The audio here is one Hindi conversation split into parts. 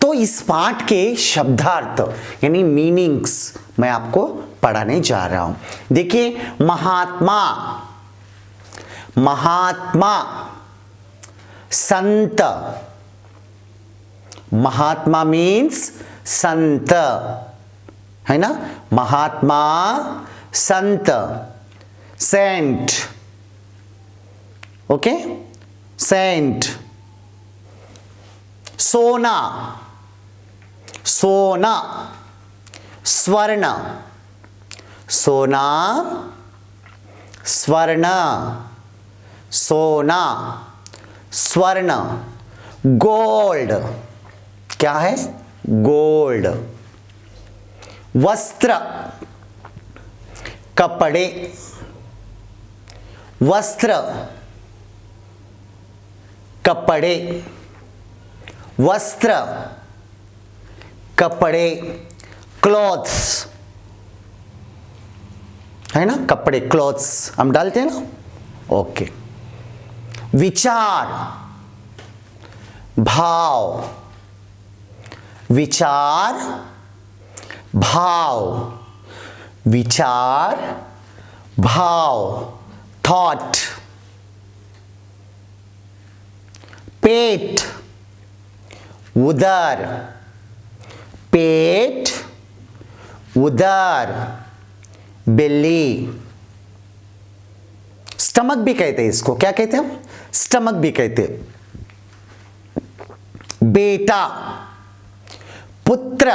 तो इस पाठ के शब्दार्थ यानी मीनिंग्स मैं आपको पढ़ाने जा रहा हूं। देखिए, महात्मा, महात्मा, संत, महात्मा मीन्स संत, है ना, महात्मा, संत, सेंट, ओके, सेंट, सोना, सोना, स्वर्ण, सोना, स्वर्ण, सोना, स्वर्ण, गोल्ड, क्या है, गोल्ड, वस्त्र, कपड़े, वस्त्र, कपड़े, वस्त्र, कपड़े, क्लॉथ्स, है ना, कपड़े, क्लॉथ्स हम डालते हैं ना, ओके। विचार, भाव, विचार, भाव, विचार, भाव, थॉट, पेट, उदर, पेट, उदर, बिल्ली, स्टमक भी कहते हैं इसको, क्या कहते हैं हम, स्टमक भी कहते हैं। बेटा, पुत्र,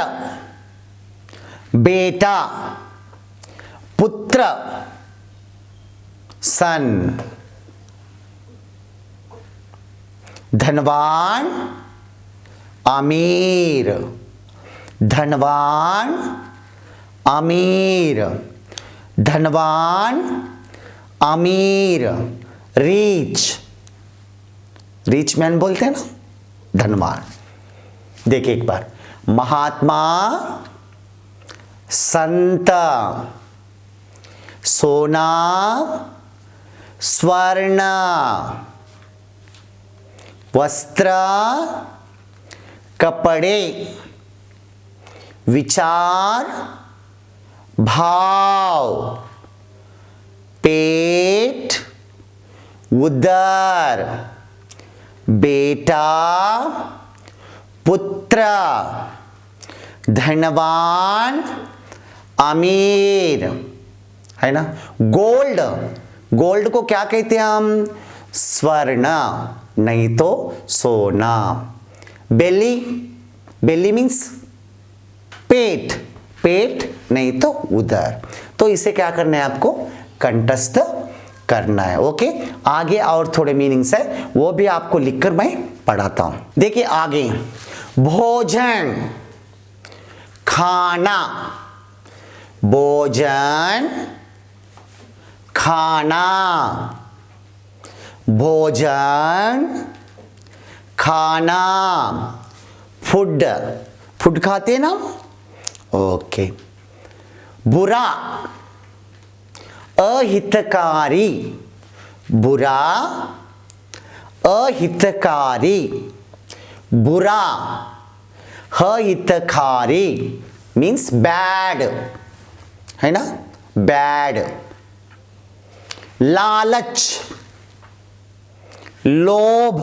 बेटा, पुत्र, सन, धनवान, अमीर, धनवान, अमीर, धनवान, अमीर, रीच, रिच मैन बोलते हैं ना, धनवान। देखिए एक बार, महात्मा, संत, सोना, स्वर्ण, वस्त्र, कपड़े, विचार, भाव, पेट, उदर, बेटा, पुत्र, धनवान, अमीर, है ना। गोल्ड, गोल्ड को क्या कहते हैं हम, स्वर्ण, नहीं तो सोना। बेली, बेली मीन्स पेट, पेट नहीं तो उदर। तो इसे क्या करना है आपको, कंठस्थ करना है, ओके। आगे और थोड़े मीनिंग्स है, वो भी आपको लिखकर मैं पढ़ाता हूं। देखिए आगे, भोजन, खाना, भोजन, खाना, भोजन, खाना, फूड, फूड खाते हैं ना, ओके। बुरा, अहितकारी, बुरा, अहितकारी, बुरा, अहितकारी मीन्स बैड, है ना, बैड। लालच, लोभ,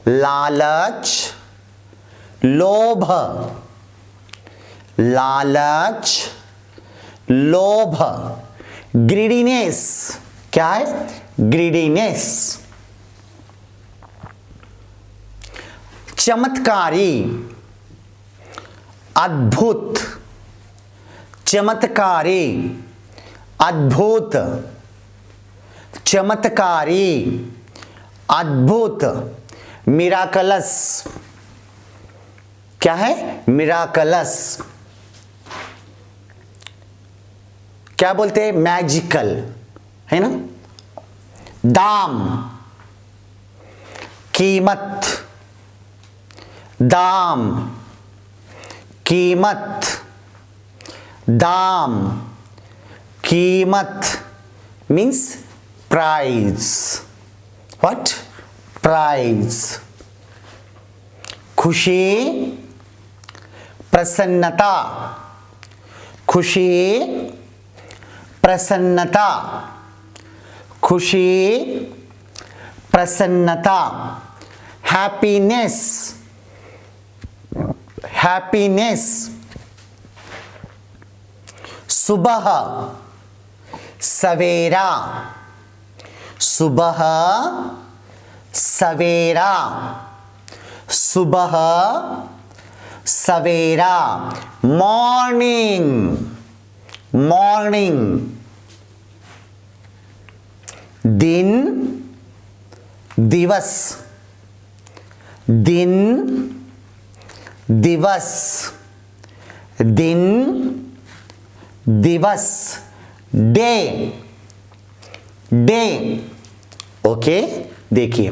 लालच, लोभ, लालच, लोभ, ग्रीडीनेस, क्या है, ग्रीडीनेस। चमत्कारी, अद्भुत, चमत्कारी, अद्भुत, चमत्कारी, अद्भुत। मिराकलस, क्या है, मिराकलस, क्या बोलते हैं, मैजिकल, है ना। दाम, कीमत, दाम, कीमत, दाम, कीमत मीन्स प्राइस, व्हाट, प्राइस। खुशी, प्रसन्नता, खुशी, प्रसन्नता, खुशी, प्रसन्नता, हैप्पीनेस, हैप्पीनेस, सुबह, सवेरा, सुबह, सवेरा, सुबह, सवेरा, मॉर्निंग, मॉर्निंग, दिन, दिवस, दिन, दिवस, दिन, दिवस, डे, डे। ओके, देखिए,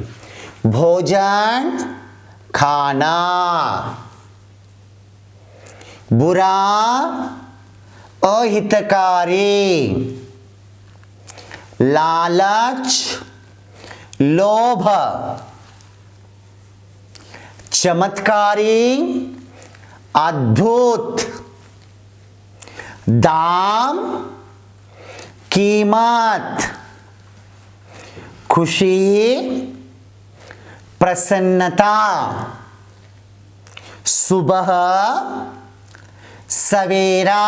भोजन, खाना, बुरा, अहितकारी, लालच, लोभ, चमत्कारी, अद्भुत, दाम, कीमत, खुशी, प्रसन्नता, सुबह, सवेरा,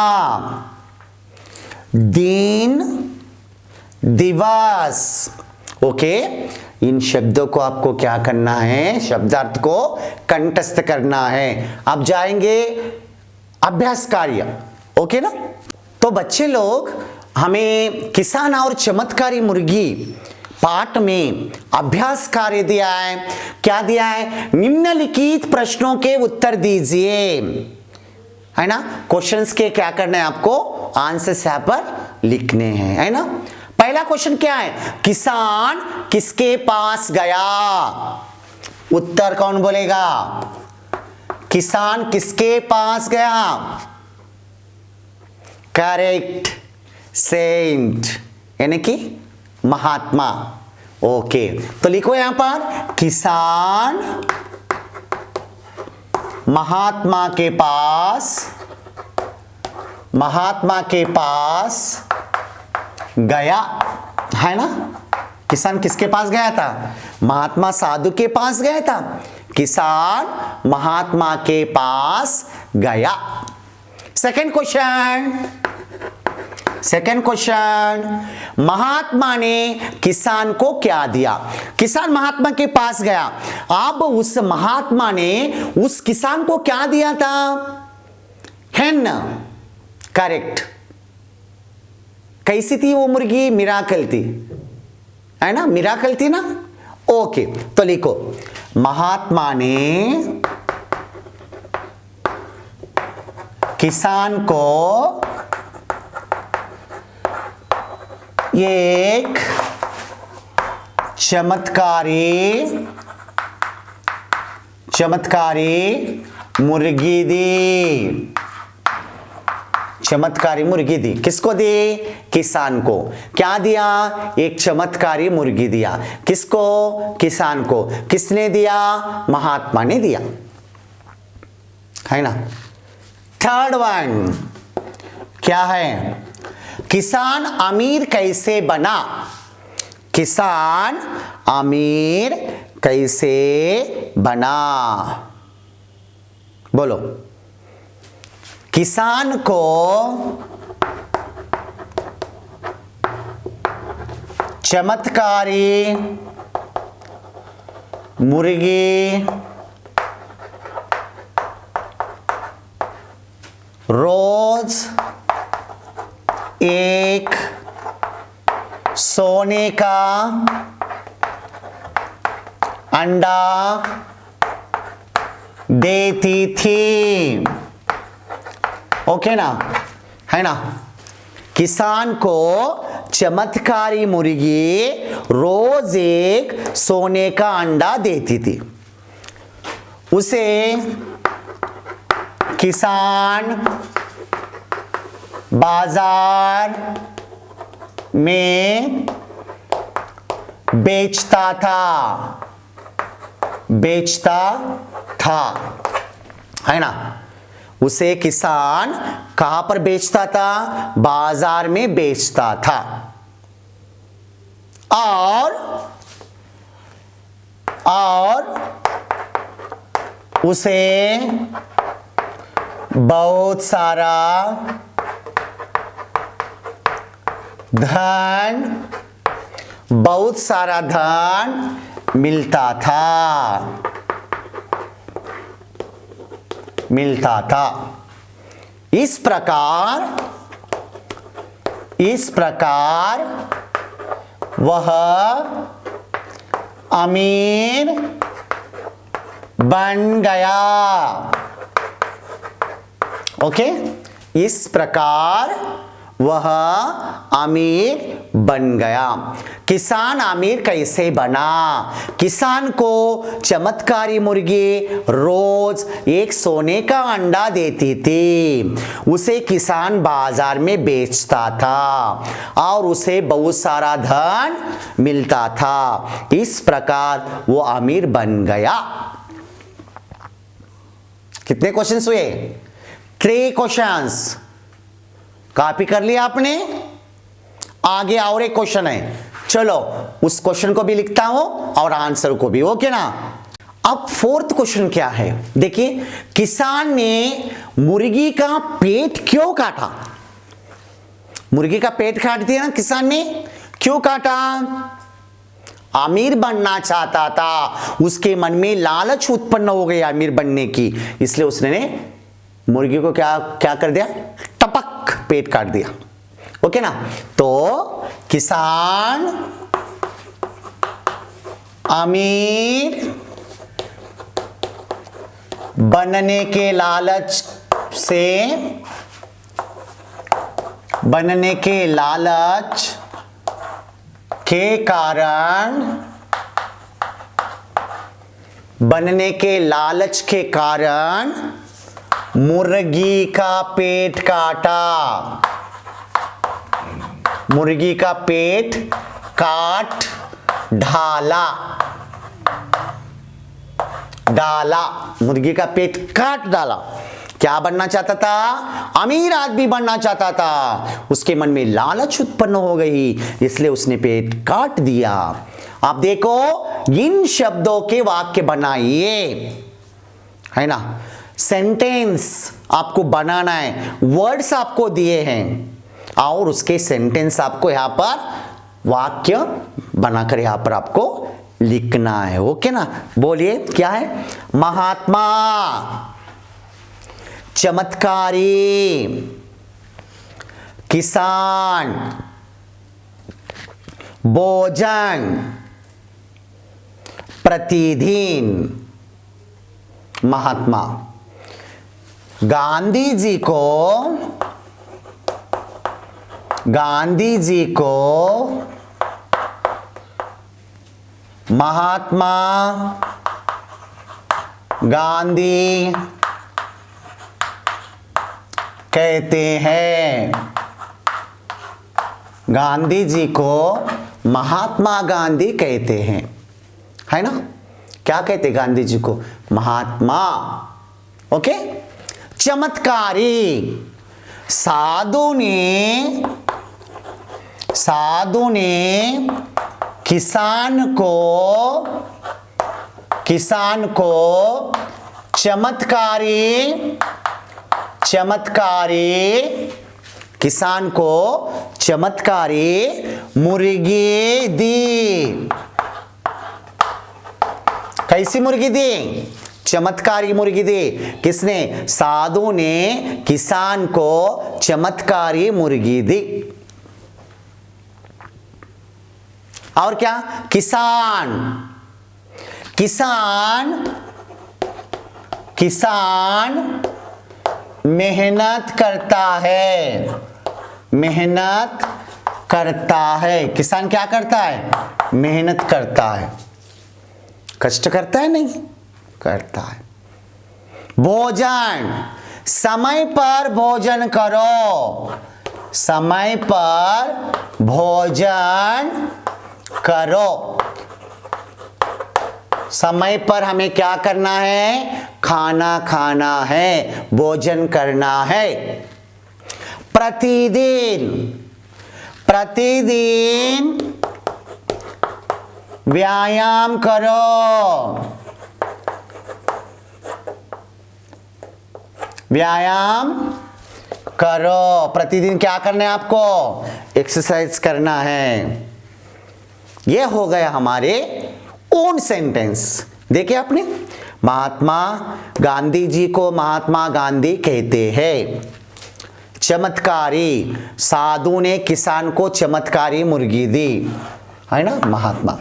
दिन, दिवस। ओके, इन शब्दों को आपको क्या करना है, शब्दार्थ को कंठस्थ करना है। अब जाएंगे अभ्यास कार्य। ओके ना। तो बच्चे लोग, हमें किसान और चमत्कारी मुर्गी पाठ में अभ्यास कार्य दिया है। क्या दिया है? निम्नलिखित प्रश्नों के उत्तर दीजिए, है ना। क्वेश्चंस के क्या करना है आपको, आंसर्स यहां पर लिखने हैं, है ना। पहला क्वेश्चन क्या है? किसान किसके पास गया? उत्तर कौन बोलेगा? किसान किसके पास गया? करेक्ट, सेंट, यानी कि महात्मा। ओके, तो लिखो यहां पर, किसान महात्मा के पास, महात्मा के पास गया, है ना। किसान किसके पास गया था? महात्मा साधु के पास गया था। किसान महात्मा के पास गया। सेकंड क्वेश्चन, सेकंड क्वेश्चन, महात्मा ने किसान को क्या दिया? किसान महात्मा के पास गया, अब उस महात्मा ने उस किसान को क्या दिया था? हेन, करेक्ट। कैसी थी वो मुर्गी? मिराकल थी, है ना, मिराकल थी ना। ओके, तो लिखो, महात्मा ने किसान को एक चमत्कारी मुर्गी दी। चमत्कारी मुर्गी दी। किसको दी? किसान को। क्या दिया? एक चमत्कारी मुर्गी दिया। किसको? किसान को। किसने दिया? महात्मा ने दिया, है ना। थर्ड वन क्या है? किसान अमीर कैसे बना? किसान अमीर कैसे बना? बोलो। किसान को चमत्कारी मुर्गी रोज एक सोने का अंडा देती थी। ओके ना, है ना। किसान को चमत्कारी मुर्गी रोज एक सोने का अंडा देती थी। उसे किसान बाजार में बेचता था, था, है ना। उसे किसान कहां पर बेचता था? बाजार में बेचता था। और उसे बहुत सारा धन मिलता था। इस प्रकार वह अमीर बन गया। ओके, इस प्रकार वह अमीर बन गया। किसान अमीर कैसे बना? किसान को चमत्कारी मुर्गी रोज एक सोने का अंडा देती थी। उसे किसान बाजार में बेचता था और उसे बहुत सारा धन मिलता था। इस प्रकार वो अमीर बन गया। कितने क्वेश्चंस हुए? 3 क्वेश्चंस। कॉपी कर लिया आपने? आगे और एक क्वेश्चन है, चलो उस क्वेश्चन को भी लिखता हूं और आंसर को भी। ओके ना। अब 4th क्वेश्चन क्या है? देखिए, किसान ने मुर्गी का पेट क्यों काटा? मुर्गी का पेट काट दिया ना किसान ने, क्यों काटा? अमीर बनना चाहता था, उसके मन में लालच उत्पन्न हो गई अमीर बनने की, इसलिए उसने मुर्गी को क्या कर दिया? टपक पेट काट दिया। ओके ना। तो किसान अमीर बनने के लालच के कारण मुर्गी का पेट काटा। मुर्गी का पेट काट डाला। मुर्गी का पेट काट डाला। क्या बनना चाहता था? अमीर आदमी बनना चाहता था। उसके मन में लालच उत्पन्न हो गई, इसलिए उसने पेट काट दिया। आप देखो, इन शब्दों के वाक्य बनाइए, है ना। सेंटेंस आपको बनाना है, वर्ड्स आपको दिए हैं और उसके सेंटेंस आपको यहां पर वाक्य बनाकर यहां पर आपको लिखना है। ओके ना। बोलिए, क्या है? महात्मा, चमत्कारी, किसान, भोजन, प्रतिदिन। महात्मा, गांधी जी को महात्मा गांधी कहते हैं। गांधी जी को महात्मा गांधी कहते हैं, है ना। क्या कहते गांधी जी को? महात्मा। ओके। चमत्कारी, साधु ने किसान को चमत्कारी मुर्गी दी। कैसी मुर्गी दी? चमत्कारी मुर्गी दी। किसने? साधु ने किसान को चमत्कारी मुर्गी दी। और क्या? किसान मेहनत करता है। किसान क्या करता है? मेहनत करता है। कष्ट करता है? नहीं करता है। भोजन, समय पर भोजन करो। समय पर भोजन करो। समय पर हमें क्या करना है? खाना खाना है, भोजन करना है। प्रतिदिन, प्रतिदिन व्यायाम करो, व्यायाम करो। प्रतिदिन क्या करना है आपको? एक्सरसाइज करना है। यह हो गया हमारे ओन सेंटेंस। देखिए आपने, महात्मा गांधी जी को महात्मा गांधी कहते हैं। चमत्कारी, साधु ने किसान को चमत्कारी मुर्गी दी, है ना, महात्मा।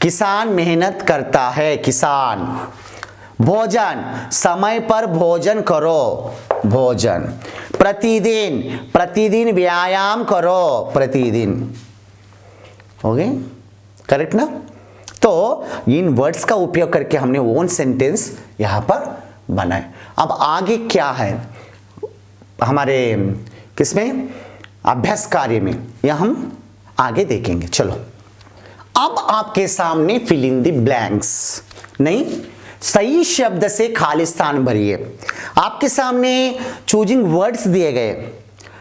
किसान मेहनत करता है, किसान। भोजन, समय पर भोजन करो, भोजन। प्रतिदिन, प्रतिदिन व्यायाम करो, प्रतिदिन। हो गए? करेक्ट ना? तो इन वर्ड्स का उपयोग करके हमने ओन सेंटेंस यहां पर बनाए। अब आगे क्या है हमारे किसमें, अभ्यास कार्य में, यह हम आगे देखेंगे। चलो, अब आपके सामने फिल इन द ब्लैंक्स, नहीं, सही शब्द से खाली स्थान भरिए। आपके सामने चूजिंग वर्ड्स दिए गए,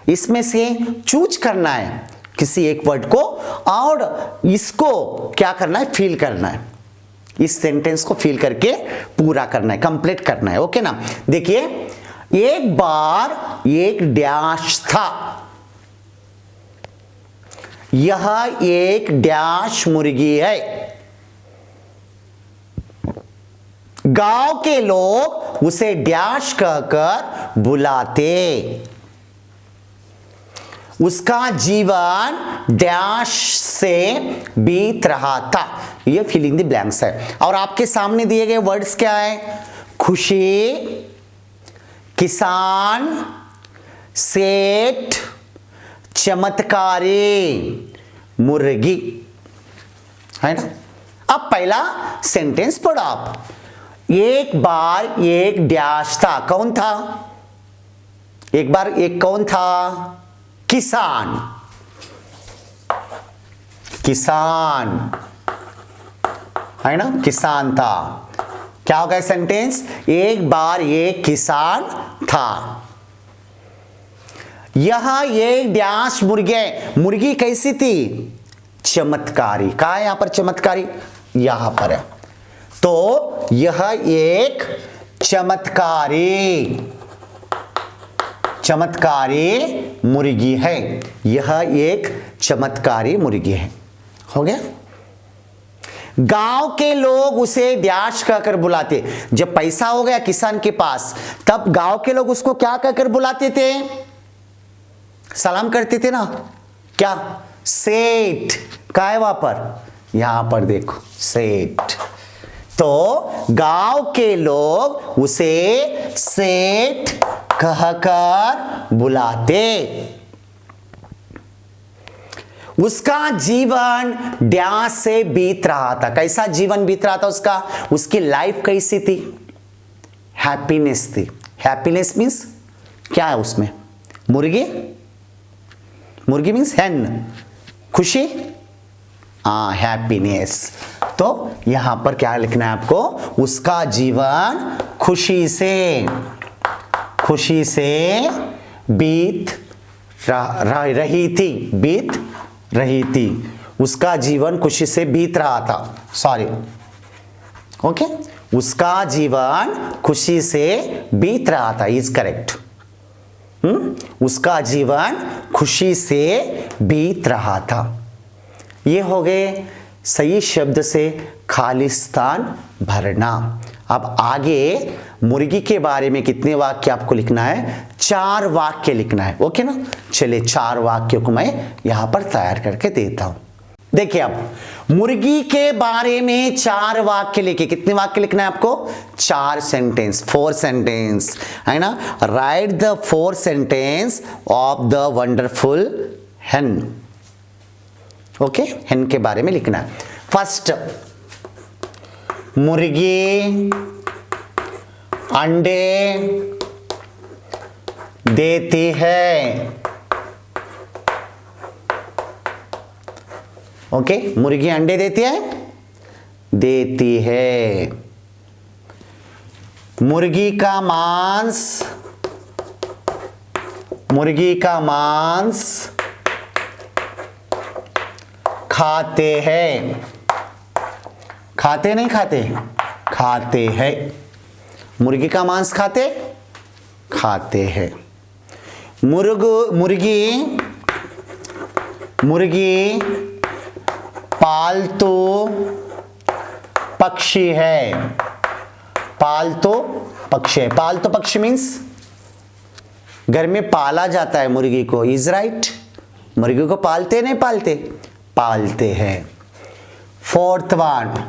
इसमें से चूज करना है किसी एक वर्ड को और इसको क्या करना है, फिल करना है। इस सेंटेंस को फिल करके पूरा करना है, कंप्लीट करना है। ओके ना? देखिए, एक बार एक डैश था, यह एक डैश मुर्गी है। गांव के लोग उसे डैश कहकर बुलाते। उसका जीवन डैश से बीत रहा था। यह फिलिंग द ब्लैंक्स है। और आपके सामने दिए गए वर्ड्स क्या है? खुशी, किसान, सेठ, चमत्कारी, मुर्गी, है ना? अब पहला सेंटेंस पढ़ो आप। एक बार एक डैश था, कौन था? एक बार एक कौन था? किसान, किसान, है ना, किसान था। क्या हो गया सेंटेंस? एक बार एक किसान था। यह एक डैश मुर्गी, मुर्गी कैसी थी? चमत्कारी। कहा है यहां पर चमत्कारी? यहां पर है। तो यह एक चमत्कारी, चमत्कारी मुर्गी है। यह एक चमत्कारी मुर्गी है। हो गया? गांव के लोग उसे डैश कहकर बुलाते। जब पैसा हो गया किसान के पास, तब गांव के लोग उसको क्या कहकर बुलाते थे? सलाम करते थे ना, क्या? सेठ। कहा है वहां पर? यहां पर देखो, सेठ। तो गांव के लोग उसे सेठ कहकर बुलाते। उसका जीवन डैश से बीत रहा था। कैसा जीवन बीत रहा था उसका? उसकी लाइफ कैसी थी? हैप्पीनेस थी। हैप्पीनेस मीन्स क्या है उसमें? मुर्गी, मुर्गी मीन्स हैन, खुशी, हैप्पीनेस। तो यहां पर क्या लिखना है आपको? उसका जीवन खुशी से, खुशी से बीत रही थी, बीत रही थी। उसका जीवन खुशी से बीत रहा था। सॉरी, ओके, उसका जीवन खुशी से बीत रहा था, इज करेक्ट। उसका जीवन खुशी से बीत रहा था। ये हो गए सही शब्द से खाली स्थान भरना। अब आगे मुर्गी के बारे में कितने वाक्य आपको लिखना है? 4 वाक्य लिखना है। ओके ना? चलिए 4 वाक्यों को मैं यहां पर तैयार करके देता हूं। देखिए, अब मुर्गी के बारे में 4 वाक्य लिखे। कितने वाक्य लिखना है आपको? 4 सेंटेंस, 4 सेंटेंस, है ना? Right the 4 sentence of the wonderful हेन। ओके, हेन के बारे में लिखना है। फर्स्ट, मुर्गी अंडे देती है। ओके, मुर्गी अंडे देती है, देती है। मुर्गी का मांस, मुर्गी का मांस खाते हैं। खाते नहीं खाते, खाते हैं। मुर्गी का मांस खाते, खाते हैं। मुर्गी, मुर्गी पालतू पक्षी है। पालतू पक्षी है। पालतू पक्षी मीन्स घर में पाला जाता है मुर्गी को। Is right. मुर्गी को पालते नहीं पालते, पालते हैं। फोर्थ वन,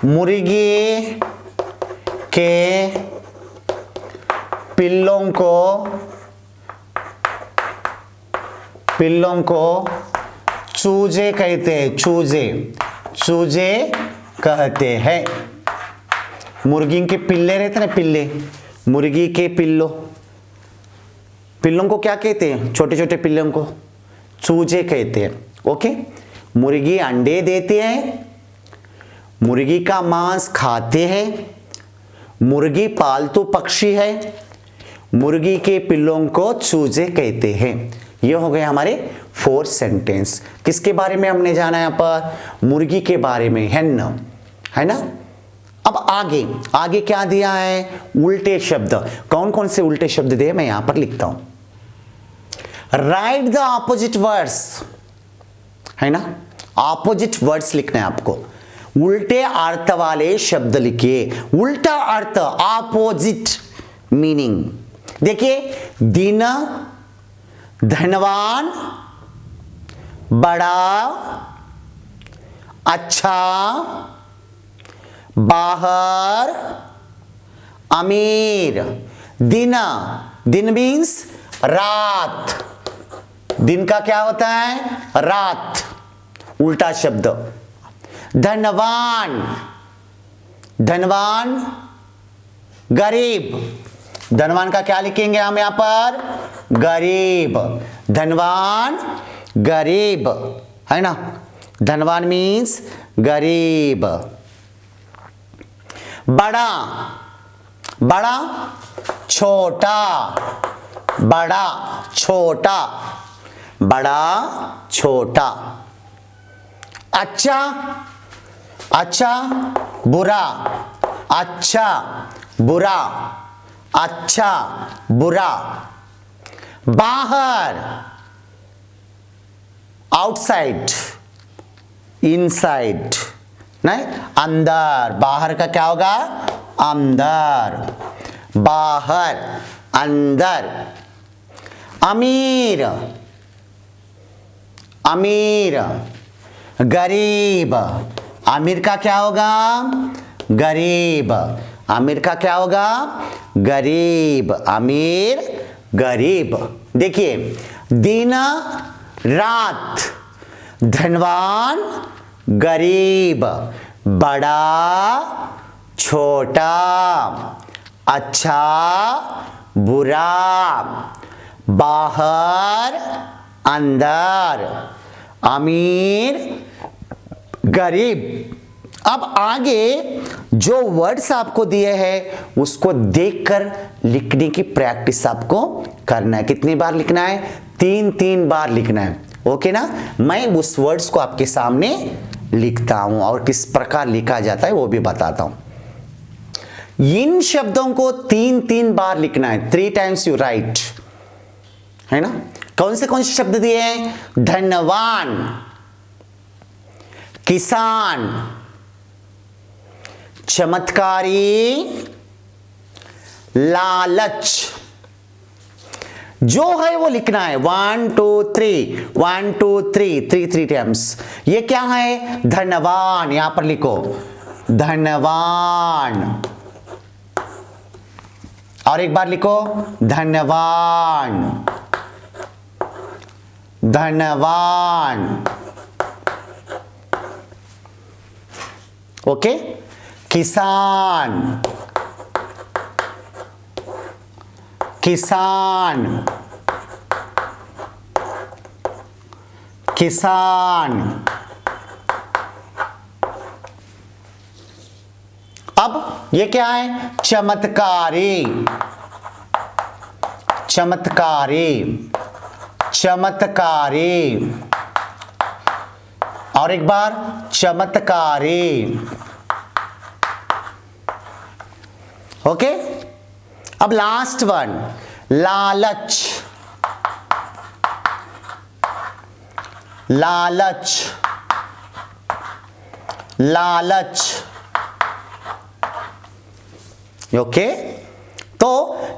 मुर्गी के पिल्लों को चूजे कहते हैं। चूजे, चूजे कहते हैं। मुर्गी के पिल्ले रहते ना, पिल्ले, मुर्गी के पिल्लों को क्या कहते हैं? छोटे छोटे पिल्लों को चूजे कहते हैं। ओके। मुर्गी अंडे देती है, मुर्गी का मांस खाते हैं, मुर्गी पालतू पक्षी है, मुर्गी के पिल्लों को चूजे कहते हैं। ये हो गए हमारे 4 सेंटेंस। किसके बारे में हमने जाना है? यहाँ पर मुर्गी के बारे में, है ना। अब आगे आगे क्या दिया है? उल्टे शब्द। कौन कौन से उल्टे शब्द दिए मैं यहां पर लिखता हूं। राइट द ऑपोजिट वर्ड्स, है ना। ऑपोजिट वर्ड्स लिखना है आपको। उल्टे अर्थ वाले शब्द लिखिए। उल्टा अर्थ, ऑपोजिट मीनिंग। देखिए, दिन, धनवान, बड़ा, अच्छा, बाहर, अमीर। दिन, दिन मीन्स रात। दिन का क्या होता है? रात, उल्टा शब्द। धनवान, धनवान, गरीब। धनवान का क्या लिखेंगे हम यहां पर? गरीब। धनवान, गरीब, है ना। धनवान मीन्स गरीब। बड़ा, बड़ा, छोटा, बड़ा, छोटा, बड़ा, छोटा। अच्छा, अच्छा, बुरा, अच्छा, बुरा, अच्छा, बुरा। बाहर, आउटसाइड, इनसाइड, नहीं, अंदर। बाहर का क्या होगा? अंदर। बाहर, अंदर। अमीर, अमीर, गरीब। अमीर का क्या होगा? गरीब। अमीर का क्या होगा? गरीब। अमीर, गरीब। देखिए, दिन, रात, धनवान, गरीब, बड़ा, छोटा, अच्छा, बुरा, बाहर, अंदर, अमीर, गरीब। अब आगे जो वर्ड्स आपको दिए हैं उसको देखकर लिखने की प्रैक्टिस आपको करना है। कितनी बार लिखना है? 3 बार लिखना है। ओके ना। मैं उस वर्ड्स को आपके सामने लिखता हूं और किस प्रकार लिखा जाता है वो भी बताता हूं। इन शब्दों को 3 बार लिखना है। 3 टाइम्स यू राइट, है ना। कौन से शब्द दिए हैं? धनवान, किसान, चमत्कारी, लालच। जो है वो लिखना है। 1 2 3, 1 2 3, 3 टाइम्स। ये क्या है? धनवान। यहां पर लिखो धनवान। और एक बार लिखो धनवान, धनवान। ओके। किसान, किसान, किसान। अब ये क्या है? चमत्कारी, चमत्कारी, चमत्कारी, और एक बार चमत्कारी। ओके, अब लास्ट वन, लालच, लालच, लालच। ओके, तो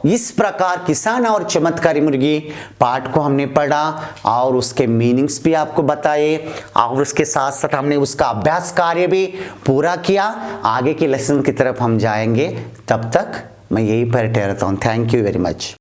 इस प्रकार किसान और चमत्कारी मुर्गी पाठ को हमने पढ़ा और उसके मीनिंग्स भी आपको बताए और उसके साथ साथ हमने उसका अभ्यास कार्य भी पूरा किया। आगे के लेसन की तरफ हम जाएंगे, तब तक मैं यहीं पर ठहरता हूं। Thank you very much.